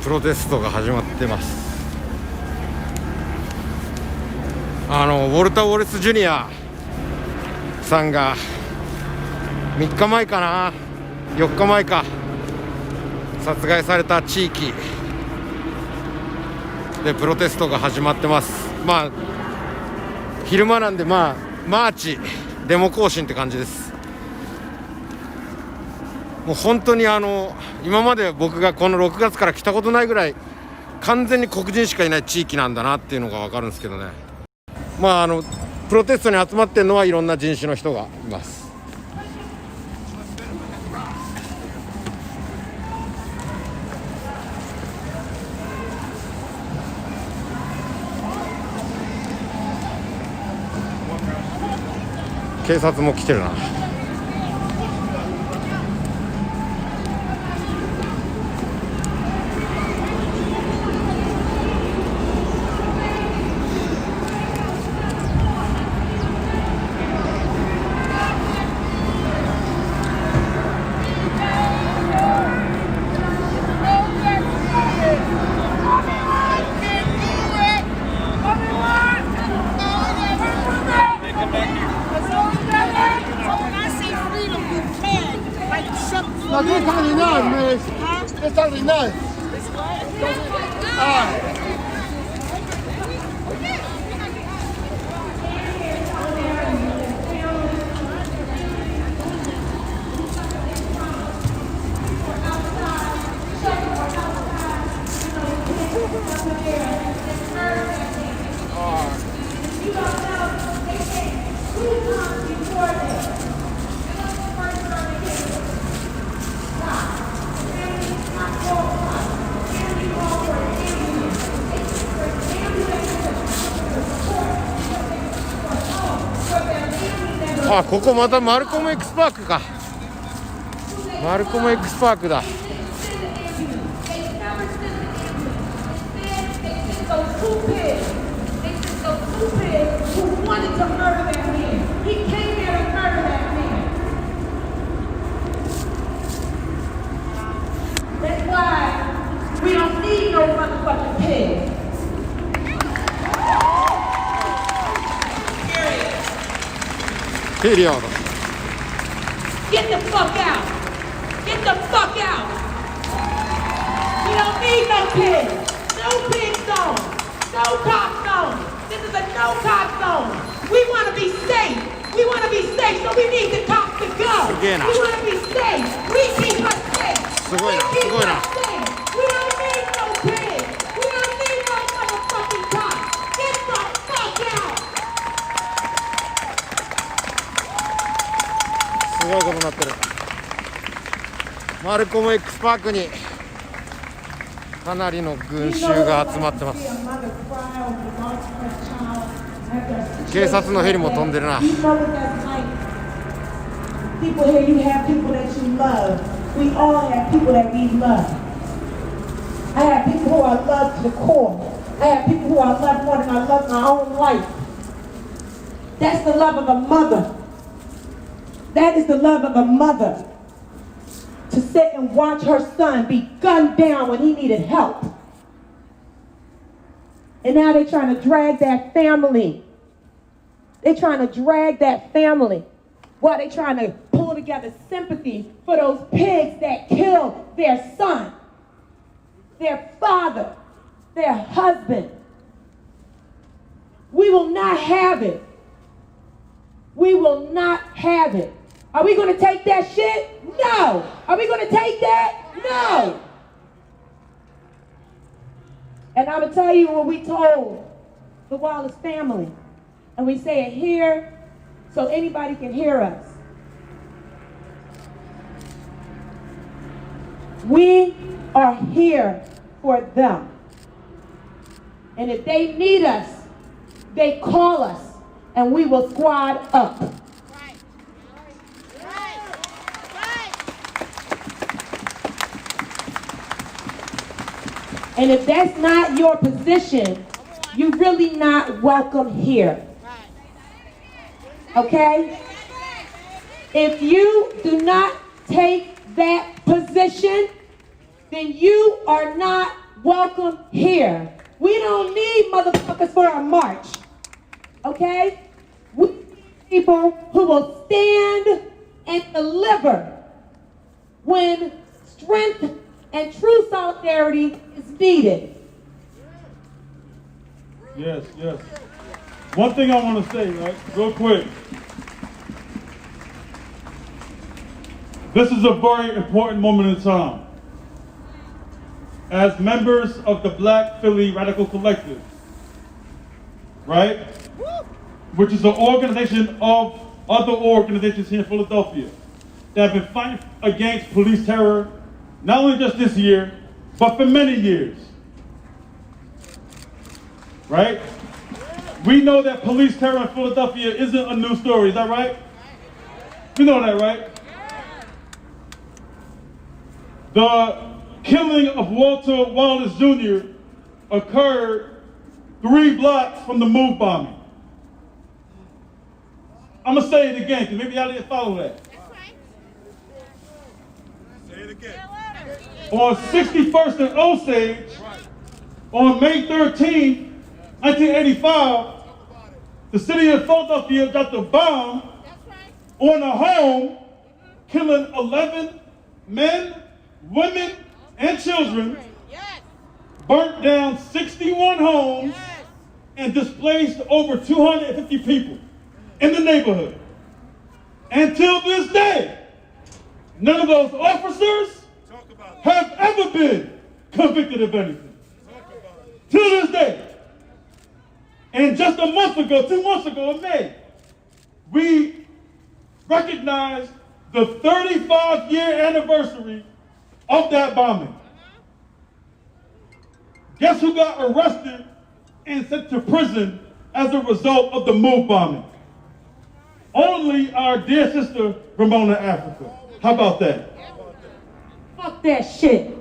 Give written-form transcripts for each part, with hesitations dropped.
プロテストが始まってます。ウォルター・ウォレス・ジュニアさんが3日前かな4日前か殺害された地域でプロテストが始まってます。まあ昼間なんでマーチデモ行進って感じです。もう本当に今まで僕がこの6月から来たことないぐらい完全に黒人しかいない地域なんだなっていうのが分かるんですけどね。プロテストに集まってるのはいろんな人種の人がいます。警察も来てるな。No, this is only nine, man. It's only nine. All right. ここまたマルコム X パークか。マルコム X パークだ。ピリオド。Get the fuck out! Get the fuck out! We don't need no pigs! No pig zone! No cop zone! This is a no cop zone! We want to be safe! We want to be safe, so we need the cops to go! We want to be safe! We keep us safe! We keep us safe! We don't need no pigs! We don't need no motherfucking cops! Get the fuck out! すごいことになってる。マルコム X パークにかなりの群衆が集まってます。警察のヘリも飛んでるな。People here, you have people that you love. We all have people that we love. I have people who I love to the core. I have people who I love more than I love my own life. That's the love of a mother. That is the love of a mother. To sit and watch her son be gunned down when he needed help. And now they're trying to drag that family. They're trying to drag that family. While they're trying to pull together sympathy for those pigs that killed their son, their father, their husband. We will not have it. We will not have it. Are we going to take that shit? No. Are we going to take that? No. And I'm going to tell you what we told the Wallace family. And we say it here so anybody can hear us. We are here for them. And if they need us, they call us and we will squad up. And if that's not your position, you're really not welcome here. Okay? If you do not take that position, then you are not welcome here. We don't need motherfuckers for our march. Okay? We need people who will stand and deliver when strength and true solidarity is needed. Yes, yes. One thing I want to say, right, real quick. This is a very important moment in time. As members of the Black Philly Radical Collective, right, which is an organization of other organizations here in Philadelphia that have been fighting against police terror, not only just this year, but for many years, right? We know that police terror in Philadelphia isn't a new story, is that right? We know that, right? The killing of Walter Wallace Jr. occurred 3 blocks from the MOVE bombing. I'm gonna say it again, because maybe y'all didn't follow that. Say it again. On 61st and Osage, on May 13, 1985, the city of Philadelphia dropped a bomb on a home, killing 11 men, women, and children, burnt down 61 homes, and displaced over 250 people in the neighborhood. Until this day, none of those officers have ever been convicted of anything. To this day. And just a month ago, 2 months ago in May, we recognized the 35-year anniversary of that bombing. Guess who got arrested and sent to prison as a result of the MOVE bombing? Only our dear sister, Ramona Africa. How about that? Fuck that shit.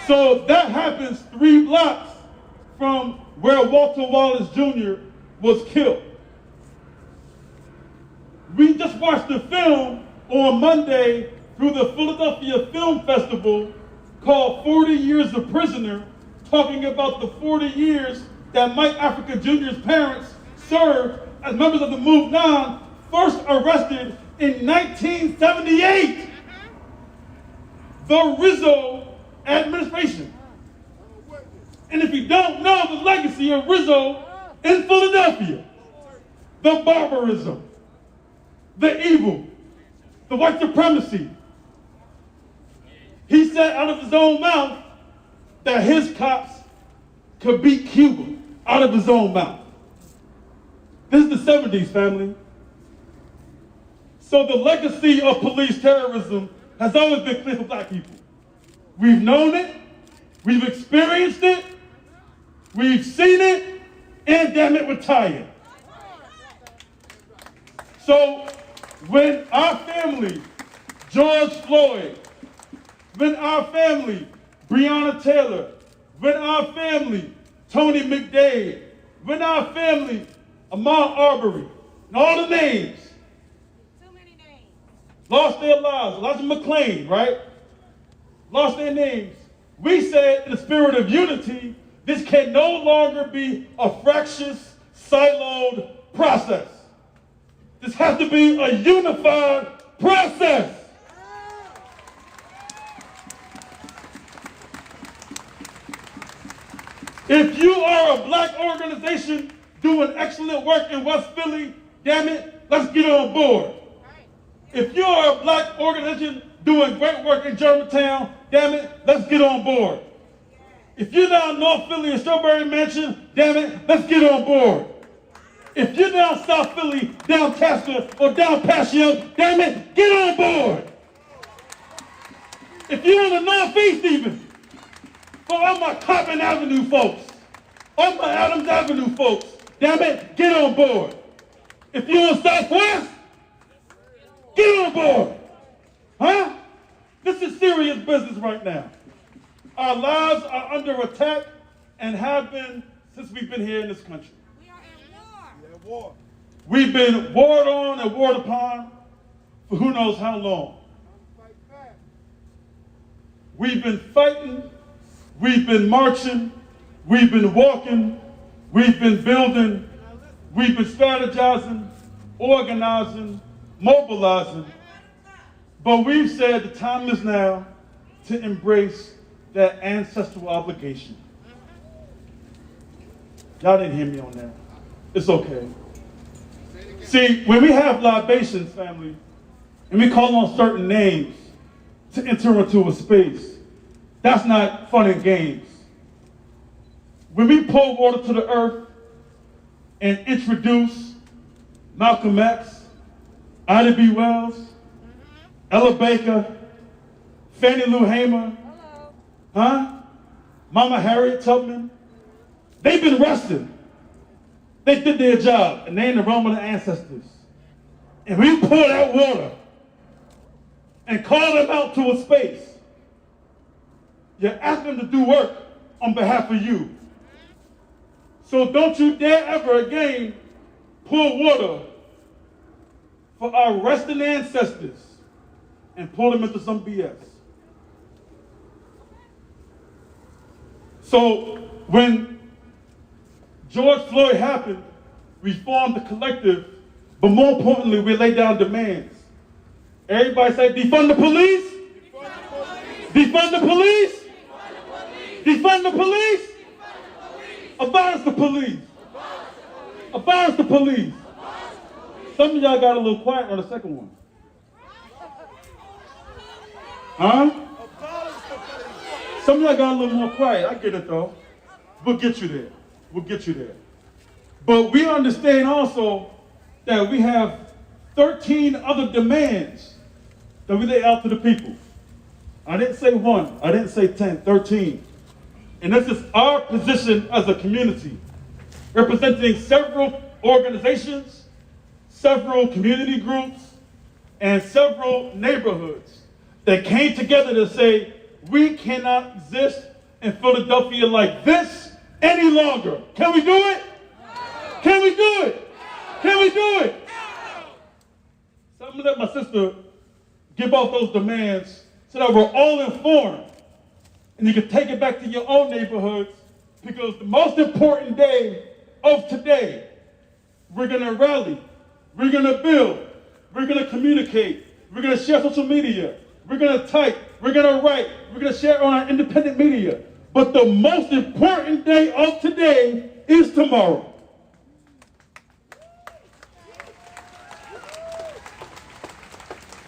So that happens 3 blocks from where Walter Wallace Jr. was killed. We just watched the film on Monday through the Philadelphia Film Festival called 40 Years a Prisoner, talking about the 40 years that Mike Africa Jr.'s parents served as members of the MOVE 9, first arrested in 1978. The Rizzo administration. And if you don't know the legacy of Rizzo in Philadelphia, the barbarism, the evil, the white supremacy, he said out of his own mouth that his cops could beat Cuba out of his own mouth. This is the 70s, family. So the legacy of police terrorism has always been clear for black people. We've known it, we've experienced it, we've seen it, and damn it, we're tired. So when our family, George Floyd, when our family, Breonna Taylor, when our family, Tony McDade, when our family, Ahmaud Arbery, and all the names, lost their lives, Elijah McClain, right? Lost their names. We said in the spirit of unity, this can no longer be a fractious, siloed process. This has to be a unified process. If you are a black organization doing excellent work in West Philly, damn it, let's get on board. If you are a black organization doing great work in Germantown, damn it, let's get on board. If you're down North Philly and Strawberry Mansion, damn it, let's get on board. If you're down South Philly, down Tasker, or down Paseo, damn it, get on board. If you're in the Northeast even, for all my Coppin Avenue folks, all my Adams Avenue folks, damn it, get on board. If you're in Southwest, get on board. Huh? This is serious business right now. Our lives are under attack and have been since we've been here in this country. We are at war. We've been warred on and warred upon for who knows how long. We've been fighting We've been marching, we've been walking, we've been building, we've been strategizing, organizing, mobilizing. But we've said the time is now to embrace that ancestral obligation. Y'all didn't hear me on that. It's okay. See, when we have libations, family, and we call on certain names to enter into a space, that's not fun and games. When we pour water to the earth and introduce Malcolm X, Ida B. Wells, Ella Baker, Fannie Lou Hamer, Mama Harriet Tubman, they've been resting. They did their job, and they in the realm of the ancestors. And we pour that water and call them out to a space. You're asking them to do work on behalf of you. So don't you dare ever again pour water for our resting ancestors and pull them into some BS. So when George Floyd happened, we formed a collective, but more importantly, we laid down demands. Everybody say, defund the police. Defund the police. Defund the police. Abolish the police. Abolish the police. Some of y'all got a little quiet on the second one. Some of y'all got a little more quiet. I get it though. We'll get you there. We'll get you there. But we understand also that we have 13 other demands that we lay out to the people. I didn't say one. I didn't say 10, 13. And this is our position as a community, representing several organizations, several community groups, and several neighborhoods that came together to say, we cannot exist in Philadelphia like this any longer. Can we do it? No. Can we do it? No. Can we do it? No. So I'm gonna let my sister give out those demands so that we're all informed and you can take it back to your own neighborhoods, because the most important day of today, we're gonna rally, we're gonna build, we're gonna communicate, we're gonna share social media, we're gonna type, we're gonna write, we're gonna share on our independent media. But the most important day of today is tomorrow.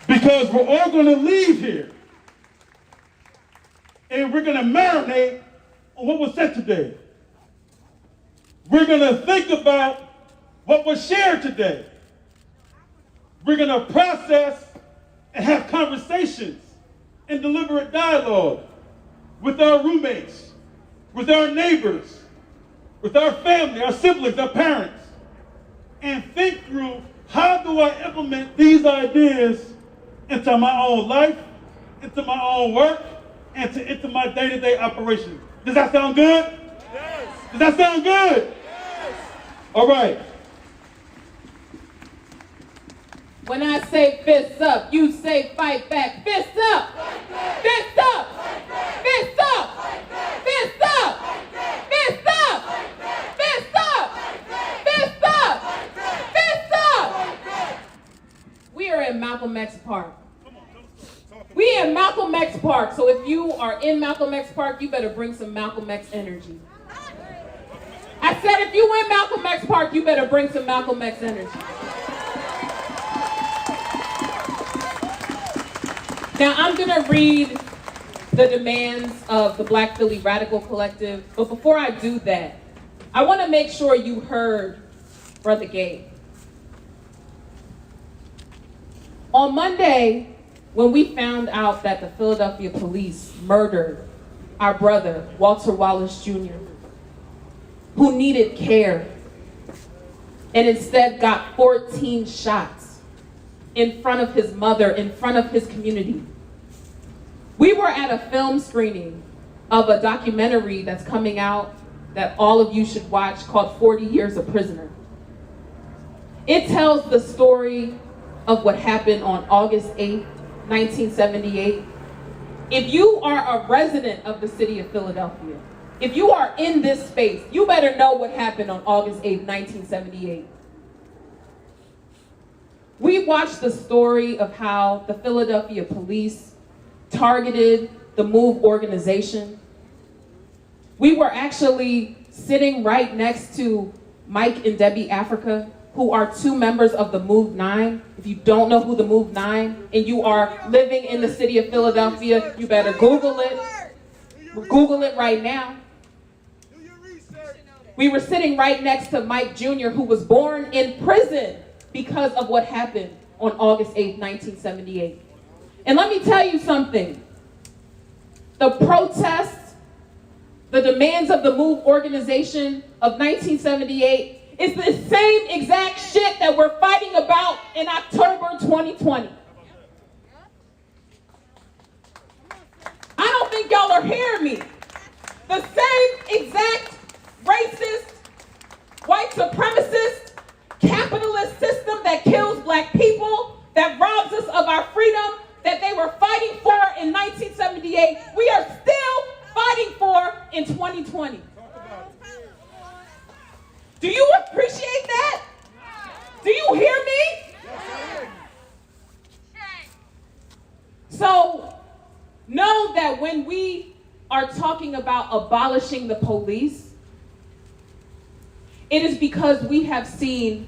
Because we're all going to leave here and we're going to marinate on what was said today. We're going to think about what was shared today. We're going to process and have conversations and deliberate dialogue with our roommates, with our neighbors, with our family, our siblings, our parents, and think through, how do I implement these ideas into my own life, into my own work, and into my day-to-day operations? Does that sound good? Yes. Does that sound good? Yes. All right. When I say fists up, you say fight back. Fists up! Fists up! Fists up! Fists up! Fists up! Fists up! Fists up! Fists up! We are in Malcolm X Park. We in Malcolm X Park, so if you are in Malcolm X Park, you better bring some Malcolm X energy. I said if you in Malcolm X Park, you better bring some Malcolm X energy. Now, I'm going to read the demands of the Black Philly Radical Collective, but before I do that, I want to make sure you heard Brother Gabe. On Monday, when we found out that the Philadelphia police murdered our brother, Walter Wallace Jr., who needed care, and instead got 14 shots in front of his mother, in front of his community. We were at a film screening of a documentary that's coming out that all of you should watch, called 40 Years a Prisoner. It tells the story of what happened on August 8th, 1978, If you are a resident of the city of Philadelphia, if you are in this space, you better know what happened on August 8th, 1978. We watched the story of how the Philadelphia police targeted the MOVE organization. We were actually sitting right next to Mike and Debbie Africa, who are two members of the MOVE 9. If you don't know who the MOVE 9 and you are living in the city of Philadelphia, you better Google it. Google it right now. We were sitting right next to Mike Jr., who was born in prison because of what happened on August 8th, 1978. And let me tell you something. The protests, the demands of the MOVE organization of 1978 is the same exact shit that we're fighting about in October 2020. I don't think y'all are hearing me. The same exact racist, white supremacist, capitalist system that kills black people, that robs us of our freedom, that they were fighting for in 1978, we are still fighting for in 2020. Do you appreciate that? Do you hear me? So know that when we are talking about abolishing the police, it is because we have seen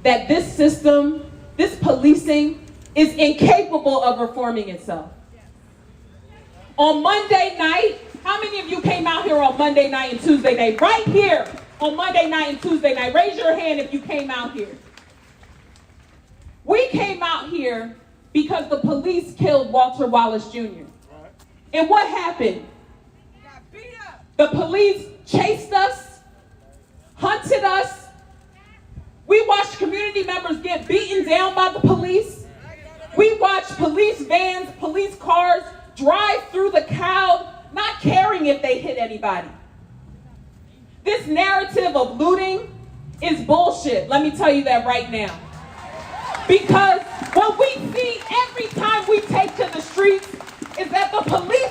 that this system, this policing, is incapable of reforming itself. On Monday night, how many of you came out here on Monday night and Tuesday night? Right here on Monday night and Tuesday night. Raise your hand if you came out here. We came out here because the police killed Walter Wallace Jr. And what happened? The police chased us, hunted us. We watched community members get beaten down by the police. We watched police vans, police cars drive through the crowd, not caring if they hit anybody. This narrative of looting is bullshit. Let me tell you that right now. Because what we see every time we take to the streets is that the police